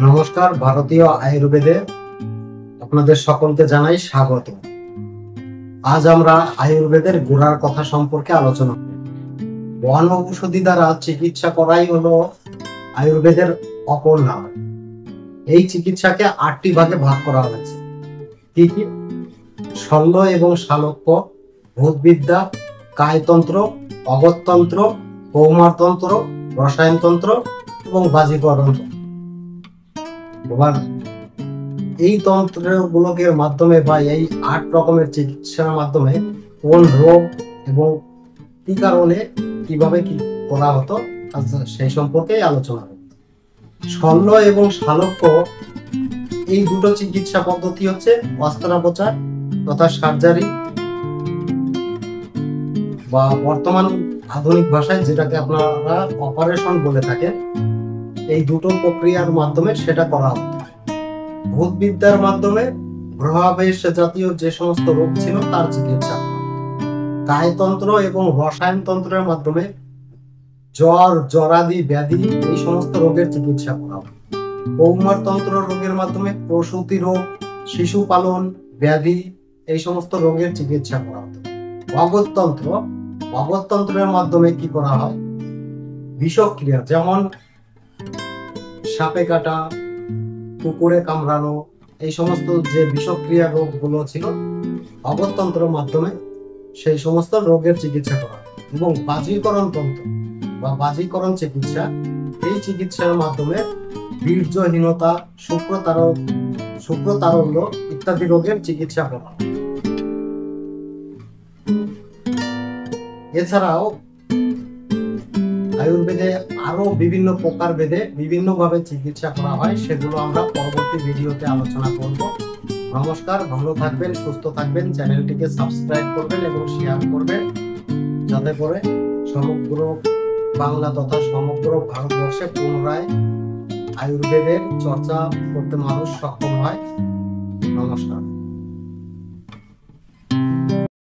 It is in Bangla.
নমস্কার, ভারতীয় আয়ুর্বেদে আপনাদের সকলকে জানাই স্বাগত। আজ আমরা আয়ুর্বেদের গোড়ার কথা সম্পর্কে আলোচনা করব। বন ঔষধি দ্বারা চিকিৎসা করাই হলো আয়ুর্বেদের অপর নাম। এই চিকিৎসাকে 8টি ভাগে ভাগ করা হয়েছে। কি কি? শল্য এবং শালক্য, ভূতবিদ্যা, কায়তন্ত্র, অগত্যন্ত্র, কৌমারতন্ত্র, রসায়নতন্ত্র এবং বাজিকরণ। এবার এই তন্ত্রগুলোকে মাধ্যমে বা এই 8 রকমের চিকিৎসার মাধ্যমে কোন রোগ এবং কি কারণে কিভাবে কি করা হতো সেই সম্পর্কে আলোচনা হবে। শল্য এবং শালক্য এই দুটো চিকিৎসা পদ্ধতি হচ্ছে অস্ত্রোপচার তথা সার্জারি, বা বর্তমান আধুনিক ভাষায় যেটাকে আপনারা অপারেশন বলে থাকেন। এই দুটো প্রক্রিয়ার মাধ্যমে সেটা করা হতো। ভূতবিদ্যার মাধ্যমে গ্রহাবেশ জাতীয় যে সমস্ত রোগ ছিল তার চিকিৎসা। কায়তন্ত্র এবং রসায়নতন্ত্রের মাধ্যমে জ্বর, জ্বরাদি, ব্যাধি এই সমস্ত রোগের চিকিৎসা করা হতো। কৌমারতন্ত্র রোগের মাধ্যমে প্রসূতি রোগ, শিশু পালন, ব্যাধি এই সমস্ত রোগের চিকিৎসা করা হতো। অগত্যন্ত্রের মাধ্যমে কি করা হয়? বিষক্রিয়া, যেমন সাপে কাটা, কুকুরে কামড়ানো, এই সমস্ত যে বিষক্রিয়া রোগগুলো ছিল অগত্যন্ত্রের মাধ্যমে সেই সমস্ত রোগের চিকিৎসা করা। এবং বাজিকরণ তন্ত্র বা বাজিকরণ চিকিৎসা, এই চিকিৎসার মাধ্যমে বীর্যহীনতা, শুক্রতারল্য ইত্যাদি রোগের চিকিৎসা করা। এছাড়াও আয়ুর্বেদে আরো বিভিন্ন প্রকার ভেদে বিভিন্ন ভাবে চিকিৎসা করা হয়, সেগুলো আমরা পরবর্তী ভিডিওতে আলোচনা করব। নমস্কার, ভালো থাকবেন, সুস্থ থাকবেন, চ্যানেলটিকে সাবস্ক্রাইব করবেন এবং শেয়ার করবেন, যাতে করে সমগ্র বাংলা তথা সমগ্র ভারতবর্ষে পুনরায় আয়ুর্বেদের চর্চা করতে মানুষ সক্ষম হয়। নমস্কার।